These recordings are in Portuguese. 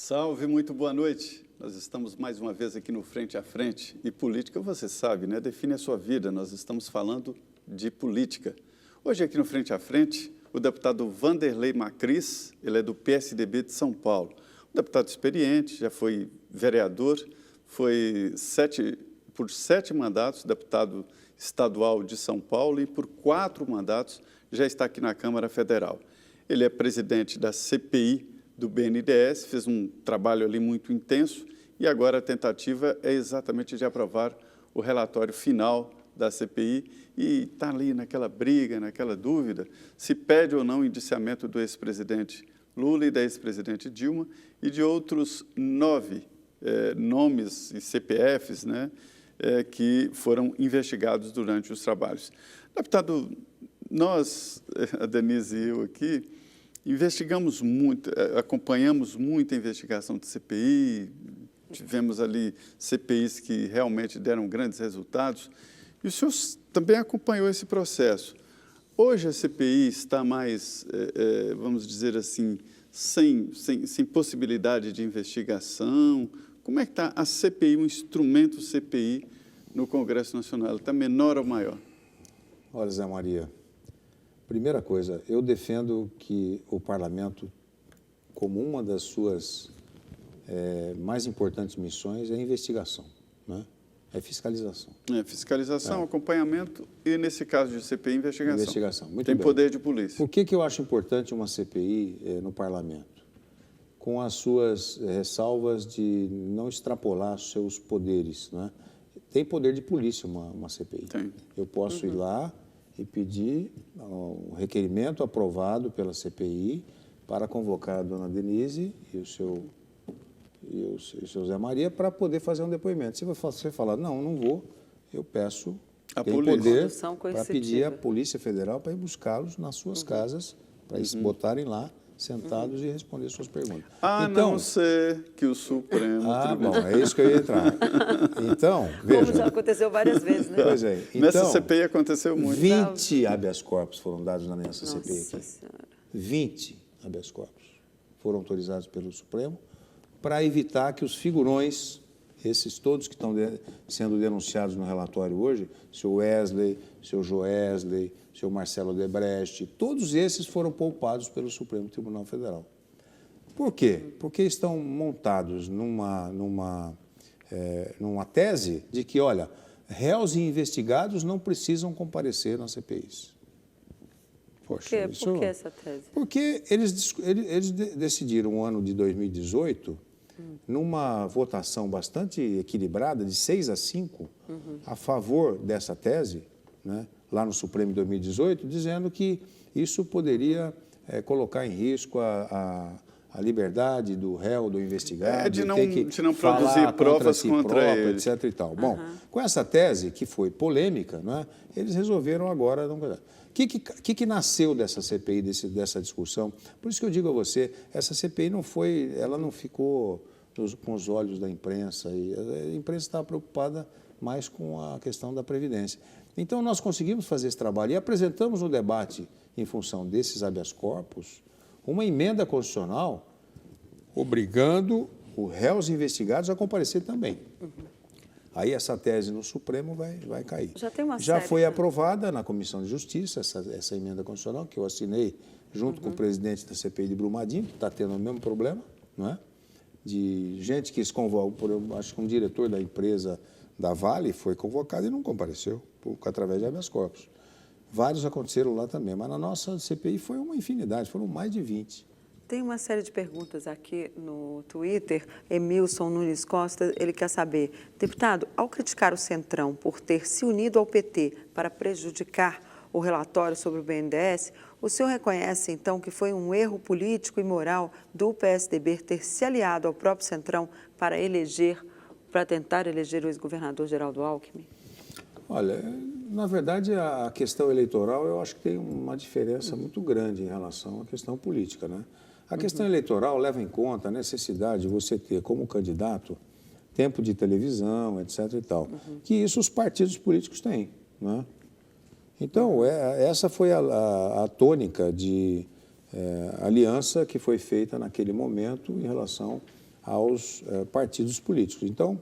Salve, muito boa noite. Nós estamos mais uma vez aqui no Frente a Frente. E política, você sabe, né? Define a sua vida. Nós estamos falando de política. Hoje aqui no Frente a Frente, o deputado Vanderlei Macris, ele é do PSDB de São Paulo. Um deputado experiente, já foi vereador, foi por 7 mandatos deputado estadual de São Paulo e por 4 mandatos já está aqui na Câmara Federal. Ele é presidente da CPI do BNDES, fez um trabalho ali muito intenso e agora a tentativa é exatamente de aprovar o relatório final da CPI e está ali naquela briga, naquela dúvida, se pede ou não o indiciamento do ex-presidente Lula e da ex-presidente Dilma e de outros 9 nomes e CPFs, né, que foram investigados durante os trabalhos. Deputado, nós, a Denise e eu aqui, investigamos muito, acompanhamos muito a investigação de CPI, tivemos ali CPIs que realmente deram grandes resultados, e o senhor também acompanhou esse processo. Hoje a CPI está mais, vamos dizer assim, sem possibilidade de investigação. Como é que está a CPI, um instrumento CPI no Congresso Nacional? Ela está menor ou maior? Olha, Zé Maria, primeira coisa, eu defendo que o parlamento, como uma das suas mais importantes missões, é a investigação, né? É fiscalização. Fiscalização, acompanhamento e, nesse caso de CPI, investigação. Investigação, muito Tem bem. poder de polícia. Por que eu acho importante uma CPI no parlamento? Com as suas ressalvas de não extrapolar seus poderes, né? Tem poder de polícia uma CPI. Tem. Eu posso ir lá e pedir um requerimento aprovado pela CPI para convocar a dona Denise e o seu Zé Maria para poder fazer um depoimento. Se você falar, não vou, eu peço, tem poder para pedir à Polícia Federal para ir buscá-los nas suas casas, para eles botarem lá, sentados e responder suas perguntas. Então, não ser que o Supremo Tribunal... Bom, é isso que eu ia entrar. Então, veja... Como já aconteceu várias vezes, né? Pois é. Então, nessa CPI aconteceu muito. 20 habeas corpus foram dados nessa CPI aqui. Senhora. 20 habeas corpus foram autorizados pelo Supremo para evitar que os figurões, esses todos que estão sendo denunciados no relatório hoje, seu Wesley, seu Joesley, seu Marcelo Odebrecht, todos esses foram poupados pelo Supremo Tribunal Federal. Por quê? Porque estão montados numa tese de que, olha, réus e investigados não precisam comparecer nas CPIs. Poxa, por que essa tese? Porque eles decidiram no ano de 2018, numa votação bastante equilibrada, de 6-5, a favor dessa tese, né, lá no Supremo em 2018, dizendo que isso poderia colocar em risco a liberdade do réu, do investigado, de não falar produzir provas si contra próprio, ele. etc. E tal. Bom, com essa tese, que foi polêmica, né, eles resolveram agora... O que nasceu dessa CPI, dessa discussão? Por isso que eu digo a você, essa CPI ela não ficou com os olhos da imprensa, e a imprensa estava preocupada mais com a questão da Previdência. Então, nós conseguimos fazer esse trabalho e apresentamos no debate, em função desses habeas corpus, uma emenda constitucional obrigando os réus investigados a comparecer também. Aí essa tese no Supremo vai cair. Já foi aprovada na Comissão de Justiça essa emenda constitucional, que eu assinei junto com o presidente da CPI de Brumadinho, que está tendo o mesmo problema, não é? De gente que se convoca, acho que um diretor da empresa da Vale foi convocado e não compareceu, através de habeas corpus. Vários aconteceram lá também, mas na nossa CPI foi uma infinidade, foram mais de 20. Tem uma série de perguntas aqui no Twitter. Emilson Nunes Costa, ele quer saber, deputado, ao criticar o Centrão por ter se unido ao PT para prejudicar o relatório sobre o BNDES, o senhor reconhece, então, que foi um erro político e moral do PSDB ter se aliado ao próprio Centrão para tentar eleger o ex-governador Geraldo Alckmin? Olha, na verdade, a questão eleitoral, eu acho que tem uma diferença muito grande em relação à questão política, né? A questão eleitoral leva em conta a necessidade de você ter, como candidato, tempo de televisão, etc. e tal, que isso os partidos políticos têm, né? Então, essa foi a tônica de aliança que foi feita naquele momento em relação aos partidos políticos. Então,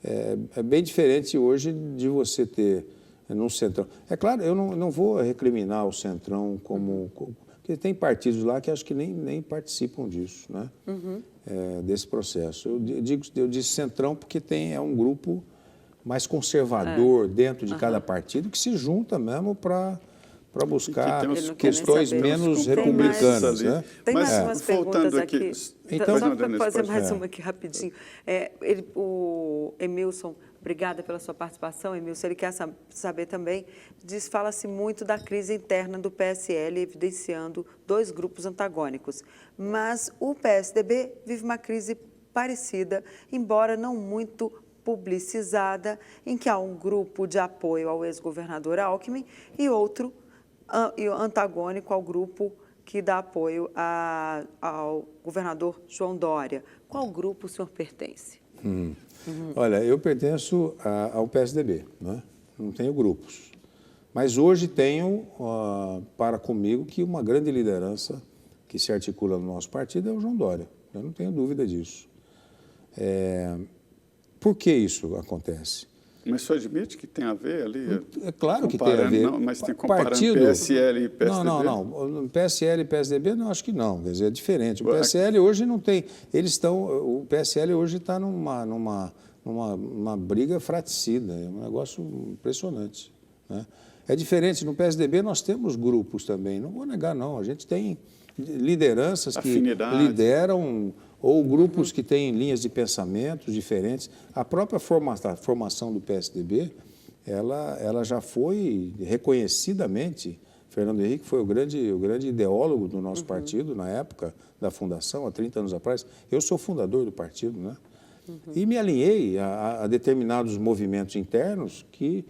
é bem diferente hoje de você ter num Centrão. É claro, eu não vou recriminar o Centrão porque tem partidos lá que acho que nem participam disso, né? Desse processo. Eu disse Centrão porque é um grupo mais conservador dentro de cada partido que se junta mesmo para buscar questões menos republicanas. Né? Tem mais umas perguntas aqui. Então, só para fazer mais uma aqui rapidinho. O Emilson, obrigada pela sua participação, Emilson. Ele quer saber também, fala-se muito da crise interna do PSL, evidenciando dois grupos antagônicos. Mas o PSDB vive uma crise parecida, embora não muito publicizada, em que há um grupo de apoio ao ex-governador Alckmin e outro antagônico ao grupo que dá apoio ao governador João Dória. Qual grupo o senhor pertence? Olha, eu pertenço ao PSDB, né? Não tenho grupos. Mas hoje tenho para comigo que uma grande liderança que se articula no nosso partido é o João Dória. Eu não tenho dúvida disso. Por que isso acontece? Mas o senhor admite que tem a ver ali? É claro que tem a ver. Não, mas tem comparando PSL e PSDB? Não. PSL e PSDB, não, acho que não. Quer dizer, é diferente. O PSL hoje não tem... O PSL hoje está numa briga fratricida. É um negócio impressionante, né? É diferente. No PSDB nós temos grupos também. Não vou negar, não. A gente tem lideranças que lideram... ou grupos que têm linhas de pensamentos diferentes. A própria formação do PSDB, ela já foi reconhecidamente, Fernando Henrique foi o grande ideólogo do nosso partido na época da fundação, há 30 anos atrás. Eu sou fundador do partido, né? E me alinhei a determinados movimentos internos que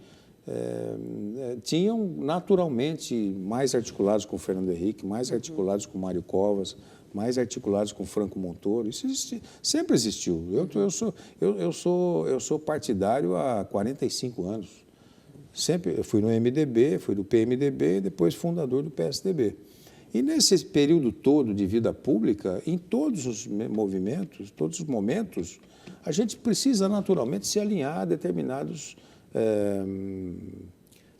tinham naturalmente mais articulados com o Fernando Henrique, mais articulados com o Mário Covas, mais articulados com Franco Montoro. Isso sempre existiu. Eu sou partidário há 45 anos. Sempre eu fui no MDB, fui do PMDB e depois fundador do PSDB. E nesse período todo de vida pública, em todos os movimentos, todos os momentos, a gente precisa naturalmente se alinhar a determinados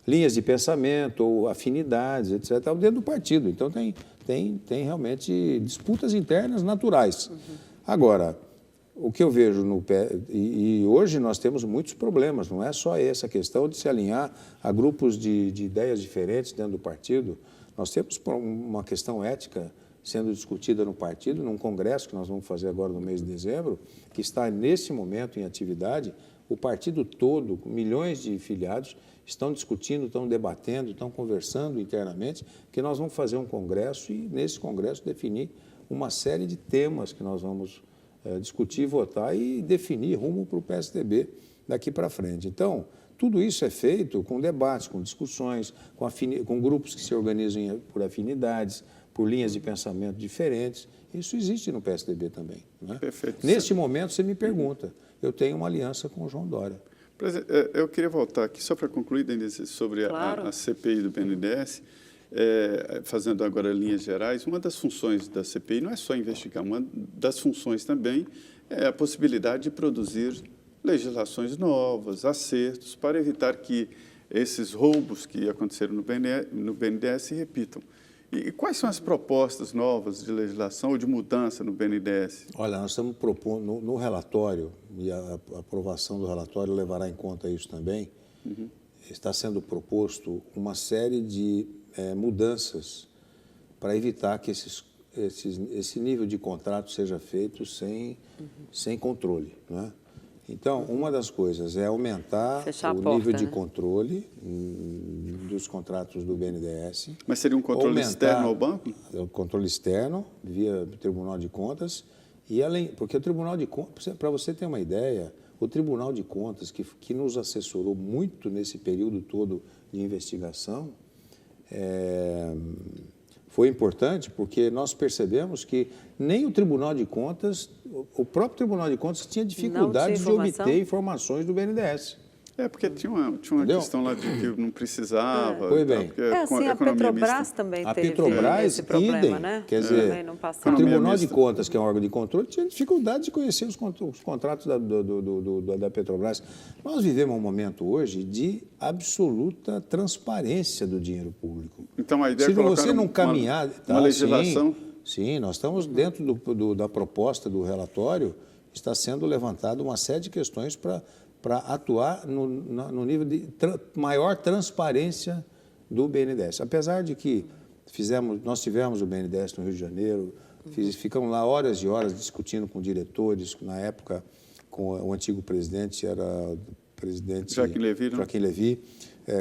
linhas de pensamento ou afinidades, etc., dentro do partido. Então, tem realmente disputas internas naturais. Agora, o que eu vejo e hoje nós temos muitos problemas, não é só essa questão de se alinhar a grupos de ideias diferentes dentro do partido. Nós temos uma questão ética sendo discutida no partido, num congresso que nós vamos fazer agora no mês de dezembro, que está nesse momento em atividade. O partido todo, com milhões de filiados, estão discutindo, estão debatendo, estão conversando internamente, que nós vamos fazer um congresso e, nesse congresso, definir uma série de temas que nós vamos discutir, votar e definir rumo para o PSDB daqui para frente. Então, tudo isso é feito com debates, com discussões, com grupos que se organizam por afinidades, por linhas de pensamento diferentes. Isso existe no PSDB também, né? Perfeito. Neste momento, você me pergunta, eu tenho uma aliança com o João Dória. Eu queria voltar aqui, só para concluir, Denise, sobre a CPI do BNDES, fazendo agora linhas gerais. Uma das funções da CPI não é só investigar, uma das funções também é a possibilidade de produzir legislações novas, acertos, para evitar que esses roubos que aconteceram no BNDES se repitam. E quais são as propostas novas de legislação ou de mudança no BNDES? Olha, nós estamos propondo no relatório, e a aprovação do relatório levará em conta isso também, está sendo proposto uma série de mudanças para evitar que esse nível de contrato seja feito sem controle, né? Então, uma das coisas é aumentar o nível de controle dos contratos do BNDES. Mas seria um controle externo ao banco? O controle externo, via Tribunal de Contas. Porque o Tribunal de Contas, para você ter uma ideia, o Tribunal de Contas, que nos assessorou muito nesse período todo de investigação, foi importante porque nós percebemos que nem o Tribunal de Contas, o próprio Tribunal de Contas tinha dificuldades de obter informações do BNDES. Porque tinha uma questão lá de que não precisava. Pois e tal, bem. porque Assim, a economia Petrobras mista. também A teve Petrobras, esse problema, idem. né? Quer dizer, Também no o passado. Economia Tribunal de mista. Contas, que é um órgão de controle, tinha dificuldade de conhecer os contratos da Petrobras. Nós vivemos um momento hoje de absoluta transparência do dinheiro público. Então, a ideia Se é colocar você não caminhar... uma legislação. Sim, nós estamos dentro da proposta do relatório, está sendo levantada uma série de questões para atuar no nível de maior transparência do BNDES. Apesar de que nós tivemos o BNDES no Rio de Janeiro, ficamos lá horas e horas discutindo com diretores, na época com o antigo presidente, era o presidente Joaquim Levy, né? Joaquim Levy,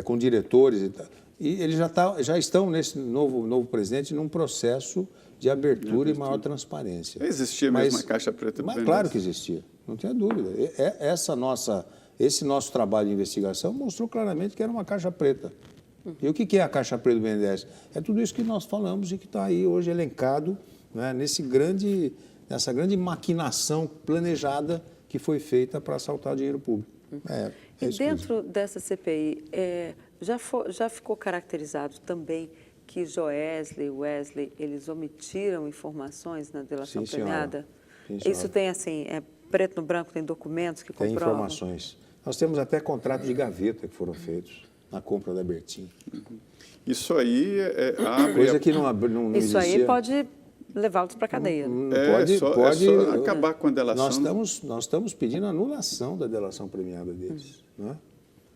com diretores e tal. E eles já estão, nesse novo presidente, num processo de abertura e maior transparência. Existia mesmo a caixa preta do Mas BNDES? claro que existia, não tenha dúvida. Esse nosso trabalho de investigação mostrou claramente que era uma caixa preta. E o que é a caixa preta do BNDES? É tudo isso que nós falamos e que está aí hoje elencado, né, nessa grande maquinação planejada que foi feita para assaltar dinheiro público. E Isso dentro dessa CPI, já ficou caracterizado também que Joesley e Wesley, eles omitiram informações na delação Sim, senhora. premiada? Sim, senhora. Isso tem, assim, preto no branco, tem documentos que Tem comprovam? informações. Nós temos até contratos de gaveta que foram feitos na compra da Bertin. Isso aí abre... Coisa que não Isso existia. aí pode levá-los para a cadeia. Pode só acabar com a delação. Nós estamos pedindo a anulação da delação premiada deles. Né?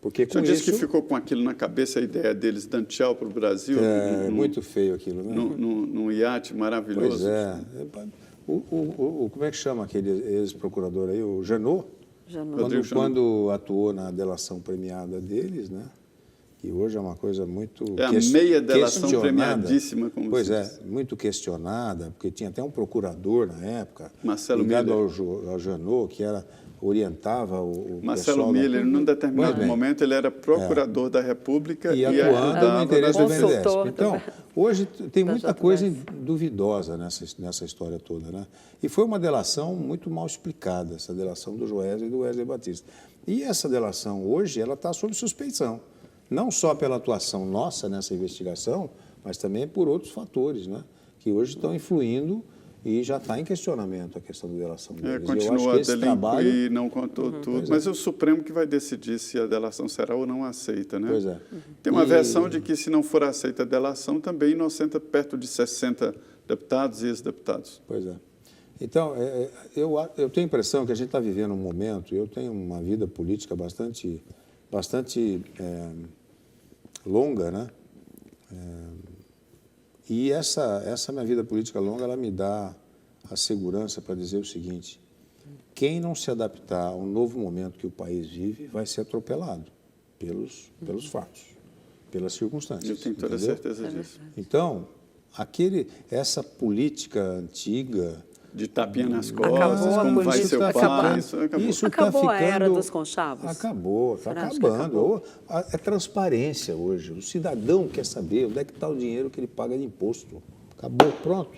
Porque O com senhor disse isso... que ficou com aquilo na cabeça, a ideia deles, dando tchau para o Brasil? É muito feio aquilo, né? Num iate maravilhoso. Pois é. Como é que chama aquele ex-procurador aí? O Janot? Janot. Quando atuou na delação premiada deles, né? Que hoje é uma coisa muito a meia delação questionada. premiadíssima, como Pois você é, diz. muito questionada, porque tinha até um procurador na época, Marcelo ligado Miller. ao Janot, que orientava o Marcelo pessoal Miller, num determinado Pois bem. momento, ele era procurador da República e e atuando ajudava no interesse do nas- BNDES. Consultor Então, do- hoje tem da muita JBS. coisa duvidosa nessa história toda, né? E foi uma delação muito mal explicada, essa delação do Joesley e do Wesley Batista. E essa delação hoje, ela está sob suspeição, não só pela atuação nossa nessa investigação, mas também por outros fatores, né? Que hoje estão influindo e já está em questionamento a questão da delação deles. Eu acho Continua que a esse delinquir, trabalho... não contou tudo. Pois é. Mas é o Supremo que vai decidir se a delação será ou não aceita, né? Pois é. Tem uma E- versão de que, se não for aceita a delação, também inocenta perto de 60 deputados e ex-deputados. Pois é. Então, eu tenho a impressão que a gente está vivendo um momento, eu tenho uma vida política bastante longa, né? E essa minha vida política longa, ela me dá a segurança para dizer o seguinte: quem não se adaptar ao novo momento que o país vive vai ser atropelado pelos fatos, pelas circunstâncias. Eu tenho toda a entendeu? certeza disso. Então, essa política antiga... De tapinha nas Acabou costas, a como vai política, ser o acabou. pai, isso acabou. Isso Acabou tá a era ficando- dos conchavos? Acabou, está Você acha que acabando. acabou? É transparência hoje. O cidadão quer saber onde é que está o dinheiro que ele paga de imposto. Acabou, pronto.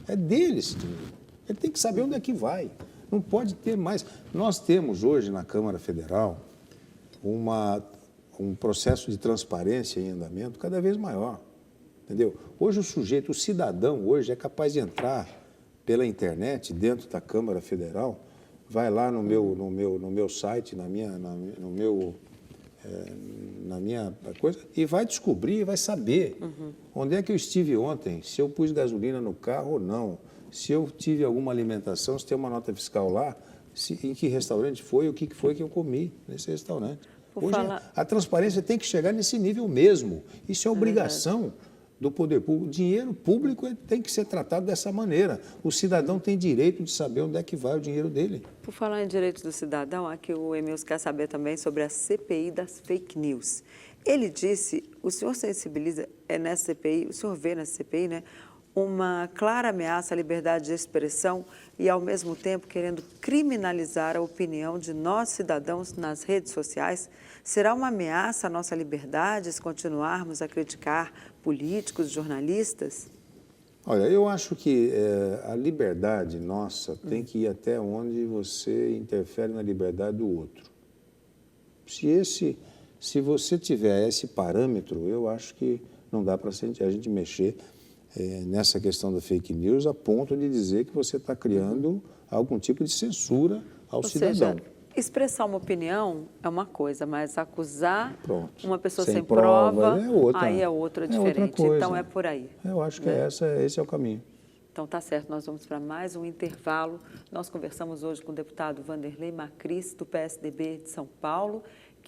É dele esse dinheiro. Ele tem que saber onde é que vai. Não pode ter mais. Nós temos hoje na Câmara Federal um processo de transparência em andamento cada vez maior. Entendeu? Hoje o cidadão hoje é capaz de entrar pela internet dentro da Câmara Federal, vai lá no meu site, na minha coisa, e vai descobrir, vai saber onde é que eu estive ontem, se eu pus gasolina no carro ou não, se eu tive alguma alimentação, se tem uma nota fiscal lá, em que restaurante foi, o que foi que eu comi nesse restaurante. Por Hoje falar- a transparência tem que chegar nesse nível mesmo. Isso é obrigação do poder público. O dinheiro público tem que ser tratado dessa maneira. O cidadão tem direito de saber onde é que vai o dinheiro dele. Por falar em direitos do cidadão, aqui o Emilson quer saber também sobre a CPI das fake news. Ele disse, o senhor sensibiliza nessa CPI, o senhor vê nessa CPI, né, uma clara ameaça à liberdade de expressão e, ao mesmo tempo, querendo criminalizar a opinião de nós, cidadãos, nas redes sociais. Será uma ameaça à nossa liberdade se continuarmos a criticar políticos, jornalistas? Olha, eu acho que a liberdade nossa tem que ir até onde você interfere na liberdade do outro. Se você tiver esse parâmetro, eu acho que não dá para a gente mexer nessa questão da fake news a ponto de dizer que você está criando algum tipo de censura ao cidadão. Seja, expressar uma opinião é uma coisa, mas acusar uma pessoa sem prova é outra, aí é outra diferente. Outra coisa. Então é por aí. Eu acho que esse é o caminho. Então tá certo, nós vamos para mais um intervalo. Nós conversamos hoje com o deputado Vanderlei Macris, do PSDB de São Paulo,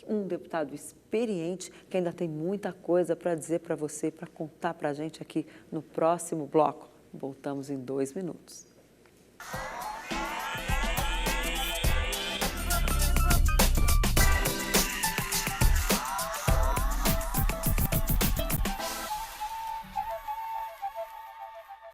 um deputado experiente que ainda tem muita coisa para dizer para você, para contar para a gente aqui no próximo bloco. Voltamos em 2 minutos.